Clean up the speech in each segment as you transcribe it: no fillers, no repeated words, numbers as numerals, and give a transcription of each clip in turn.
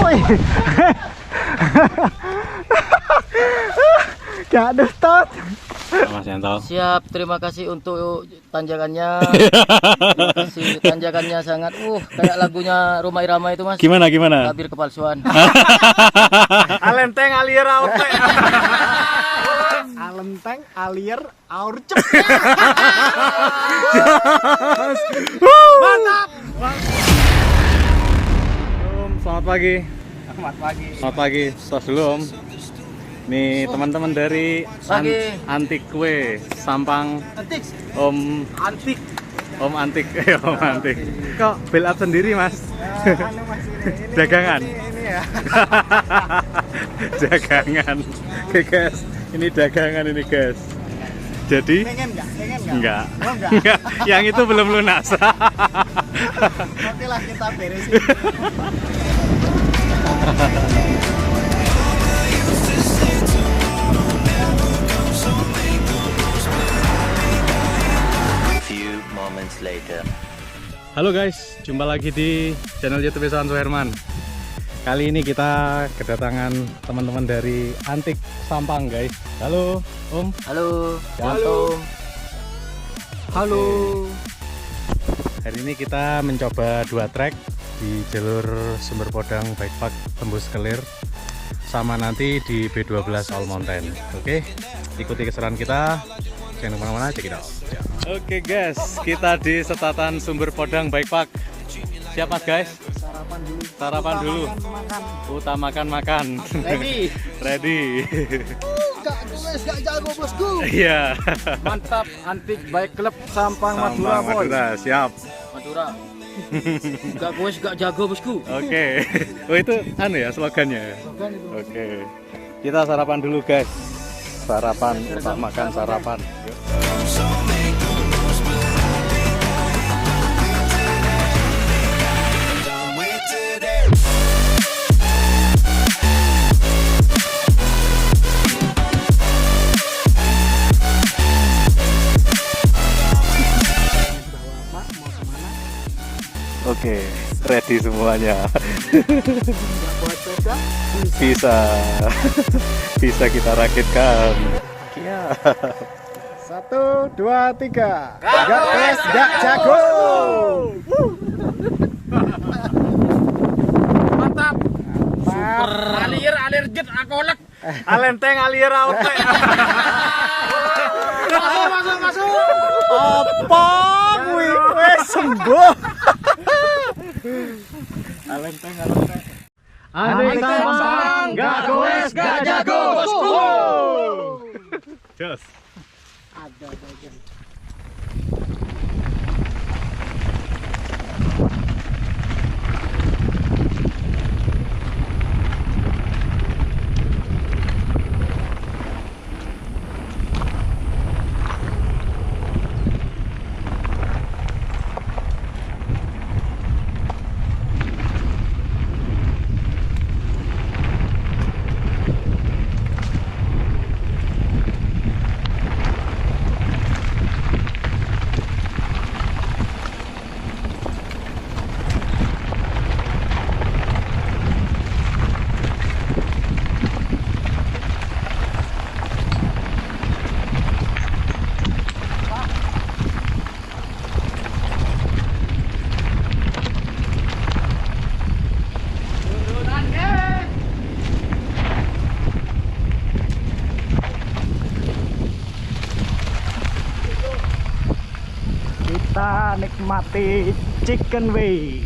Woi. Gak ada start. Mas Yanto. Siap, terima kasih untuk tanjakannya. Terima kasih, tanjakannya sangat kayak lagunya Rhoma Irama itu, Mas. Gimana? Tabir kepalsuan. Alenteng alir aurcep. Alenteng alir aurcep. Mantap. Selamat pagi. Selamat pagi. Selamat pagi. Tos dulu Om. Nih teman-teman dari Pagi. Antik Kue Sampang. Antik. Om Antik. Om Antik. Om Antik. Kok build up sendiri Mas? Anu Mas ini. Dagangan. Ini ya. Dagangan. Oke guys, ini dagangan ini guys. Jadi Pengen nggak? enggak. Oh, enggak. Enggak. Yang itu belum lunas. Oke lah kita beresin. Few moments later. Halo guys, jumpa lagi di channel YouTube Sohan Suherman. Kali ini kita kedatangan teman-teman dari Antik Sampang guys. Halo Om. Halo. Halo. Halo. Hari ini kita mencoba 2 trek di jalur Sumber Podang Bikepark tembus Kelir, sama nanti di B12 All Mountain. Oke, ikuti keseruan kita. Jangan kemana-mana, check it out. Oke guys, kita di setatan Sumber Podang Bikepark. Siap mas guys? Sarapan dulu. Utamakan makan. Ready. Ready. Gak jago bosku. Iya. Mantap, Antik Bike Club Sampang Madura Sampang boy. Madura, siap. Madura. Gak kues, gak jago, bosku. Oke. Oh itu anu ya slogannya. Oke. Kita sarapan dulu guys. Sarapan, utamakan sarapan. Yuk. Oke, ready semuanya. Bisa kita rakitkan. Ya. 1, 2, 3. Gak kelas, gak jago. Mantap. Super. Alir jet akolek. Alenteng alir aurcep. Masuk. Apa kuwi? Wes sembuh. Alenteng. Antik Sampang, gak goes, gak jago, bosku. Jos. Ada. Kita nikmati chicken way.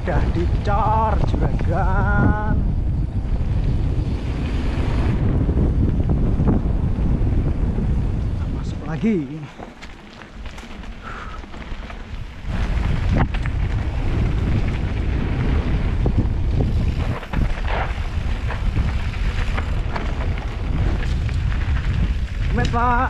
Udah dicor juragan. Masuk lagi. Met Pak.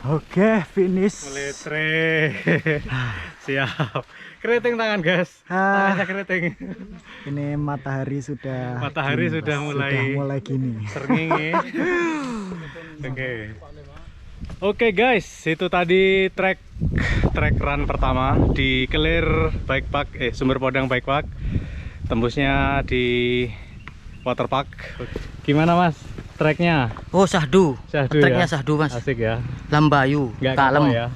Oke, finish. Meletre. Siap. Keriting tangan, guys. Tangannya keriting. Ini matahari sudah Sudah mulai gini. serngingi. Oke guys, itu tadi trek run pertama di Kelir Bike Park, Sumber Podang Bike Park. Tembusnya di Waterpark. Gimana Mas? Treknya? Oh, sahdu. Treknya ya? sahdu, Mas. Asik ya. Lambayu, Nggak kalem. kapok ya.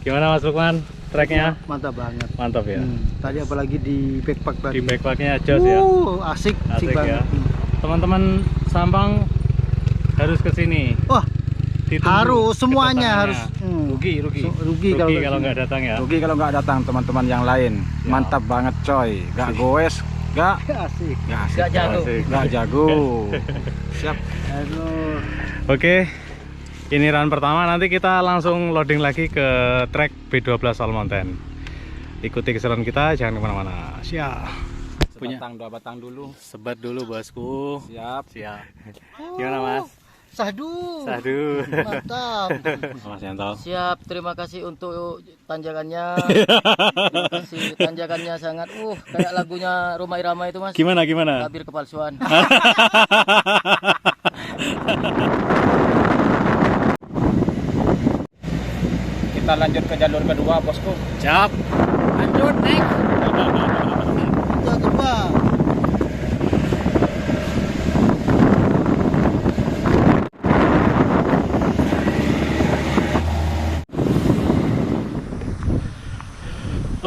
Gimana Mas Lukman? Treknya? Mantap banget. Mantap ya. Tadi apalagi di backpack tadi. Di backpacknya jos ya. Asik Asik banget. ya. Teman-teman Sampang harus ke sini. Wah, Ditunggu harus semuanya kedatangannya. harus. Rugi kalau nggak datang ya. Rugi kalau nggak datang teman-teman yang lain. Ya. Mantap banget coy. Gak goes, gak Asik. Nggak jago. Asik. Gak jago. Siap. Aduh. Oke, ini run pertama. Nanti kita langsung loading lagi ke trek B12 All Mountain. Ikuti keseruan kita, jangan kemana-mana. Siap. Sebatang 2 batang dulu. Sebat dulu bosku. Siap. Siap. Gimana Mas? Sahdu. Sahdu. Mantap. Mas Yanto. Siap, terima kasih untuk tanjakannya. Terima kasih, tanjakannya sangat kayak lagunya Rumah Irama itu, Mas. Gimana? Tabir kepalsuan. Kita lanjut ke jalur kedua bosku. Siap. Lanjut, next. Kita coba.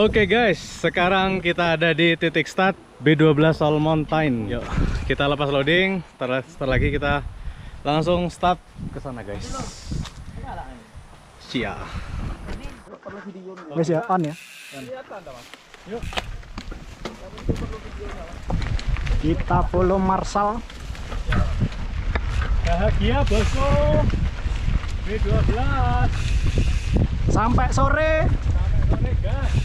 Oke guys, sekarang kita ada di titik start B12 All Mountain. Yuk, kita lepas loading. Setelah lagi kita langsung start ke sana guys. Siap. Wes ya, on ya. Yuk. Kita follow Marshall. Bahagia bosku. B12 Sampai sore. sore guys.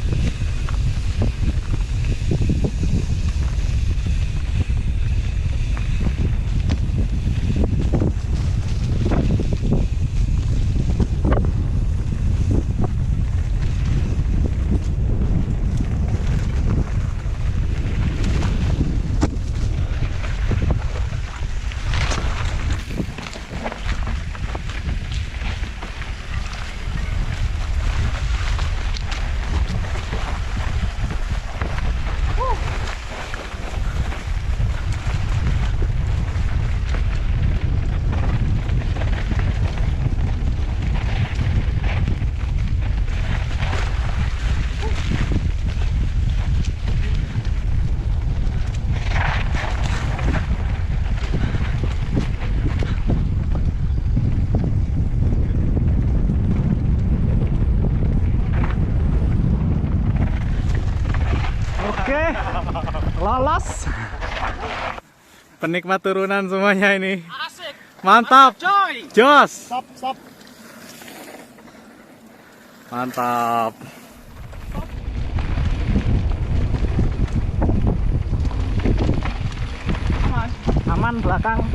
Lolos. Penikmat turunan semuanya ini. Mantap. Jos. Stop. Mantap. Aman belakang.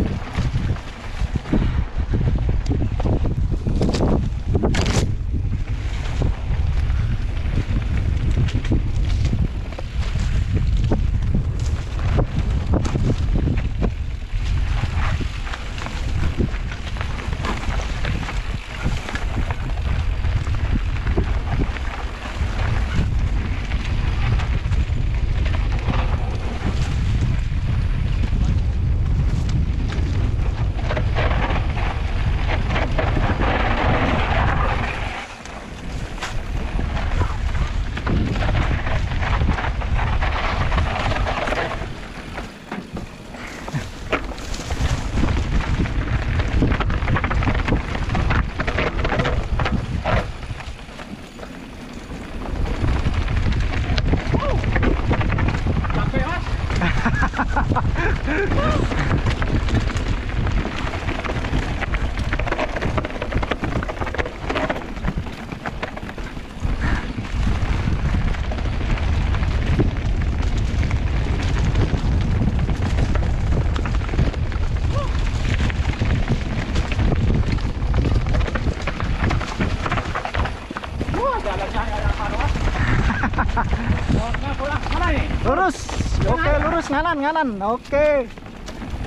Lurus. Oke, lurus nganan. Oke.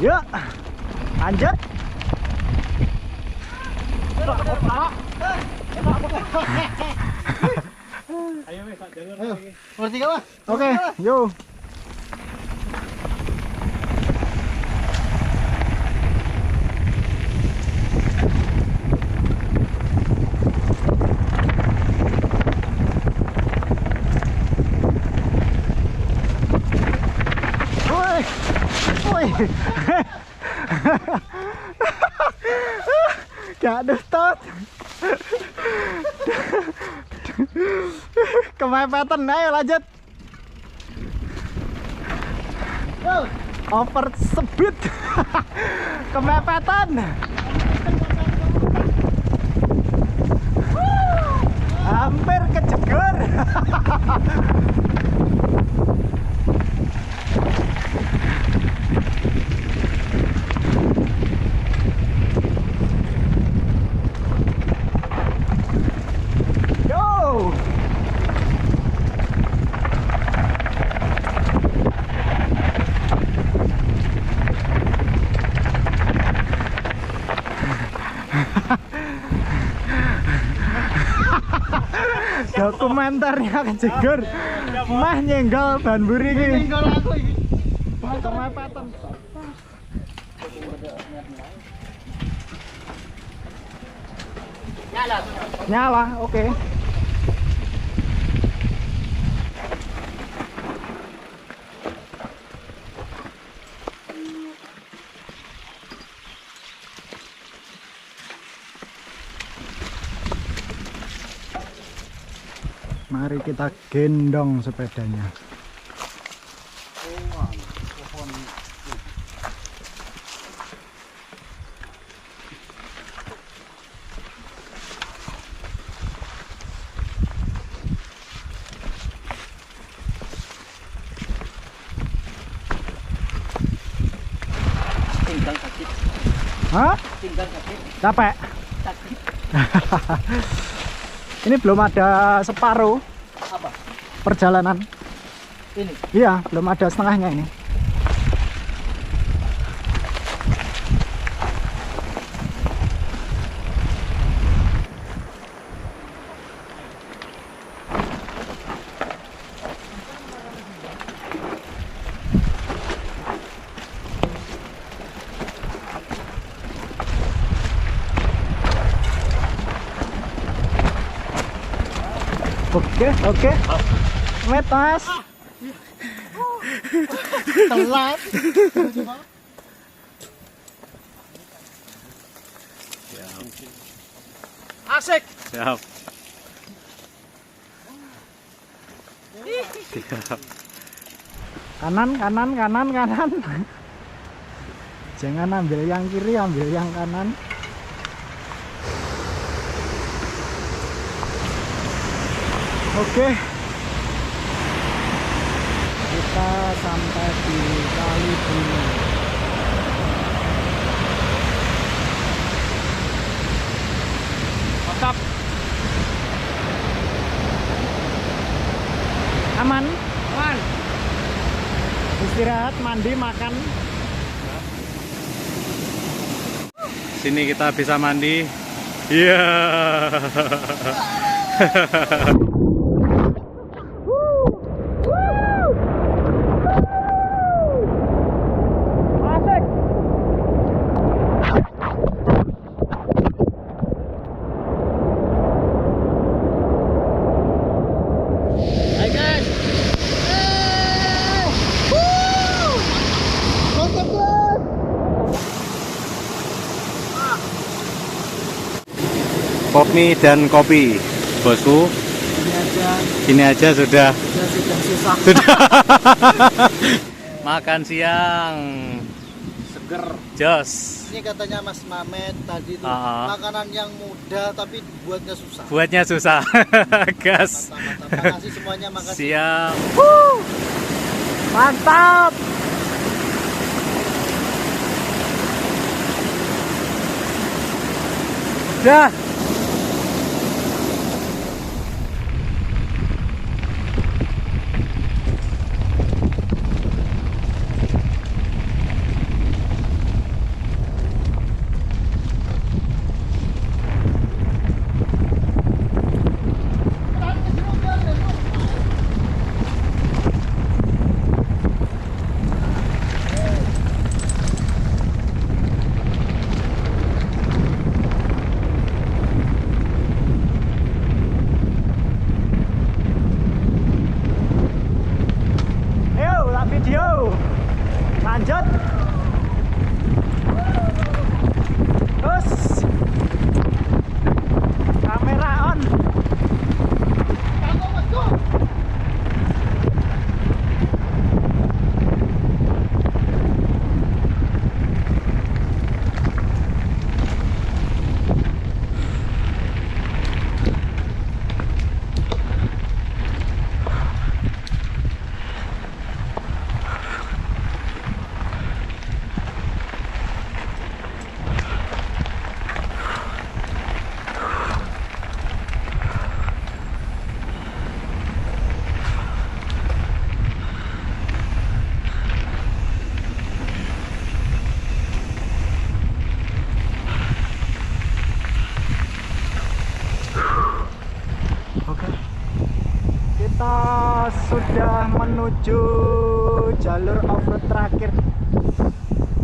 Yuk. Lanjut. Oke, yuk. Woi. Gak dutut. Kemepetan, ayo lanjut. Over speed. Kemepetan. Hampir kejegur. Dokumenternya kejegur. Mah nyenggol ban buri iki. Nyenggol aku iki. Kemepetan. Nyala, oke. Mari kita gendong sepedanya. Pinggang sakit. Hah? Pinggang sakit. Capek? Sakit. Ini belum ada separuh Apa? perjalanan. Ini. Iya, belum ada setengahnya ini. Oke. Met, Mas. Telat. Asik. Siap. Siap. Kanan, kanan, kanan, kanan. Jangan ambil yang kiri, ambil yang kanan. Oke. Kita sampai di Kali Bumi. Mantap. Aman? Man. Istirahat, mandi, makan. Sini kita bisa mandi. Iya. Pop mie dan kopi, bosku. Ini aja sudah susah. Makan siang. Seger. Jos. Ini katanya Mas Mamet tadi tuh makanan yang mudah tapi buatnya susah. Buatnya susah. Gas. Mantap. Makasih semuanya, makasih. Siap. Mantap. Dah. Video lanjut terus kamera on. Kita sudah menuju jalur off-road terakhir,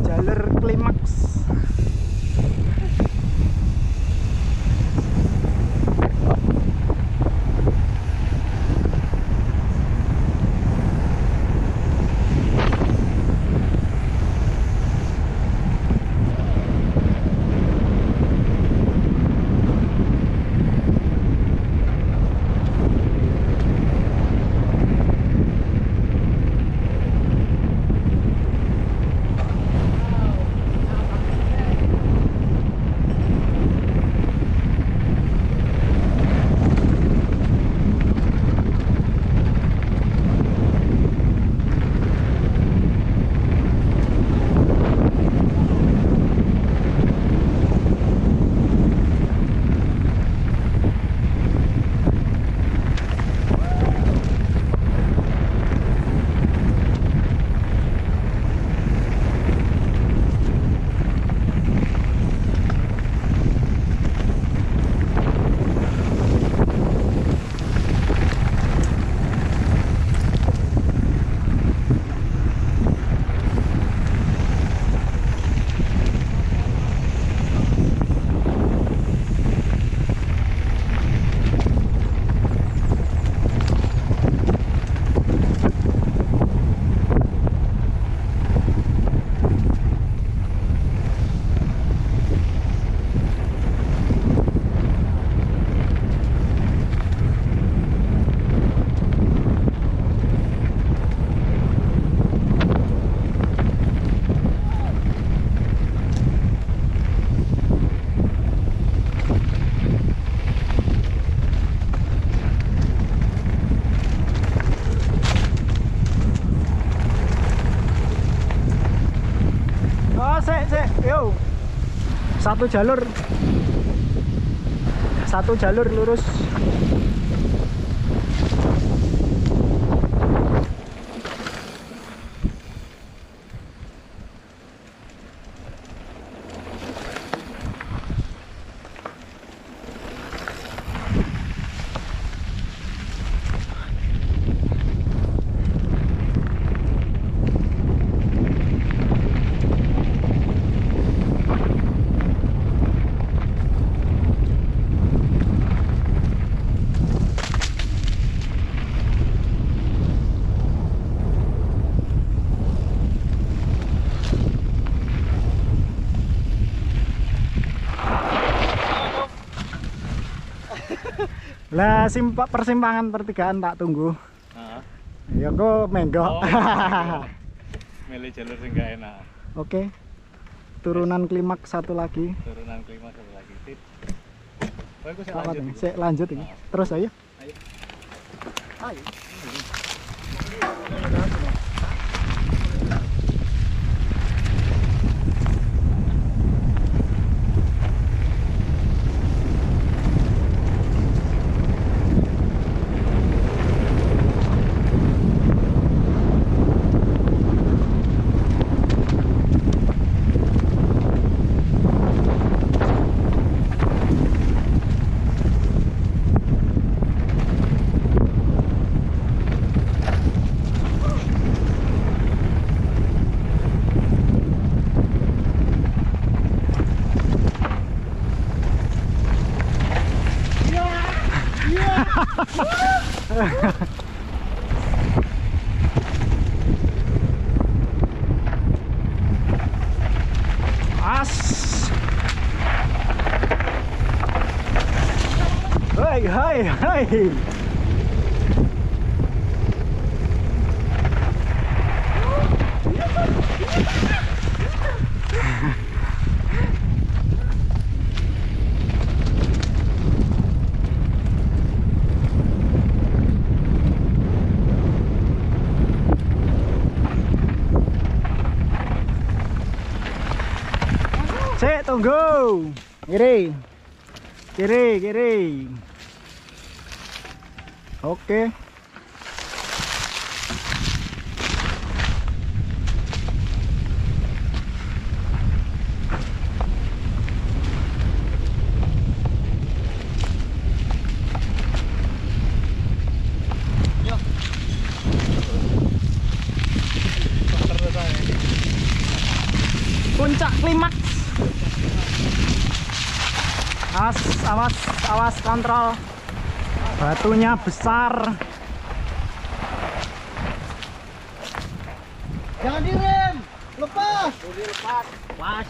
jalur klimaks. Satu jalur lurus. Lah persimpangan pertigaan tak tunggu. Ya kok menggok. Milih jalur sing gak enak. Oke. Turunan klimaks satu lagi. Turunan kelima satu lagi. Tip. Oh, aku Apa lanjut. nih? Sik lanjut ini. Terus ayo. Ayo. As. Hai hai hai. Cek, tunggu. Kiri. Kiri, kiri. Oke. Puncak klimaks. Awas, awas, kontrol. Batunya besar. Jangan direm, lepas. Lepas. Pas.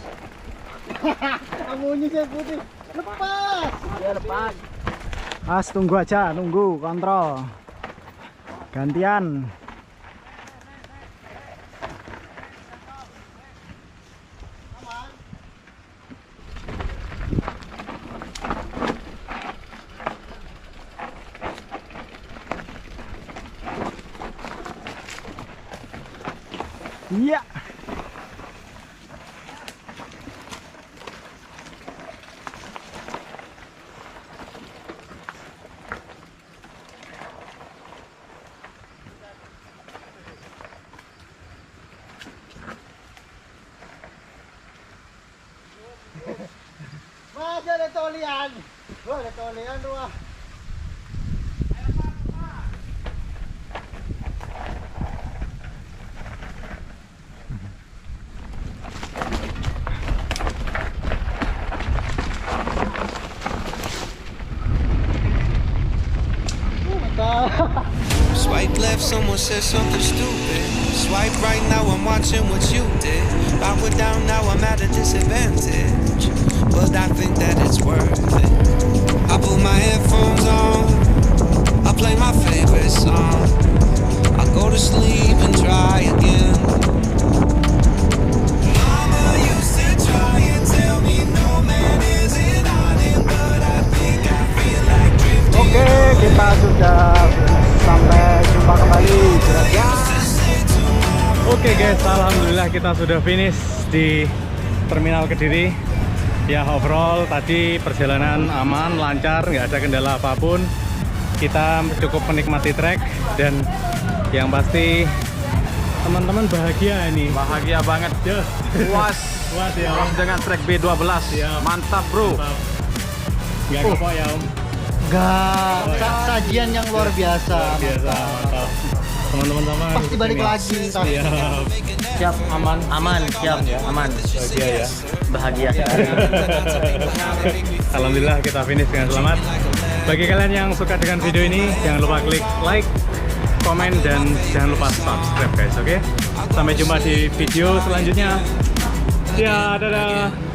Kamunya saya putih, lepas. Dia lepas. As, tunggu aja, tunggu, kontrol. Gantian. Iya. Mas, ada tolian. Wah, ada tolian wah. Swipe left, someone said something stupid. Swipe right, now I'm watching what you did. I went down, now I'm at a disadvantage. But I think that it's worth it. I put my headphones on, I play my favorite song. I go to sleep and try again. Mama used to try and tell me no man is an island, but I think I feel like drifting. Oke, kita sudah sampai jumpa kembali. Oke guys, alhamdulillah kita sudah finish di Terminal Kediri. Ya overall tadi perjalanan aman, lancar, nggak ada kendala apapun. Kita cukup menikmati trek dan yang pasti teman-teman bahagia ini. Bahagia banget. Ya. Puas. Puas ya. Dengan trek B12. Siap. Mantap, Bro. Nggak kepok ya Om. Sajian yang luar biasa. Biasa, mantap. Teman-teman Pasti balik lagi. Siap. Siap, aman, siap, aman. Bahagia ya. Bahagia. Alhamdulillah kita finish dengan selamat. Bagi kalian yang suka dengan video ini, jangan lupa klik like, komen, dan jangan lupa subscribe guys, oke? Sampai jumpa di video selanjutnya. Ya, dadah.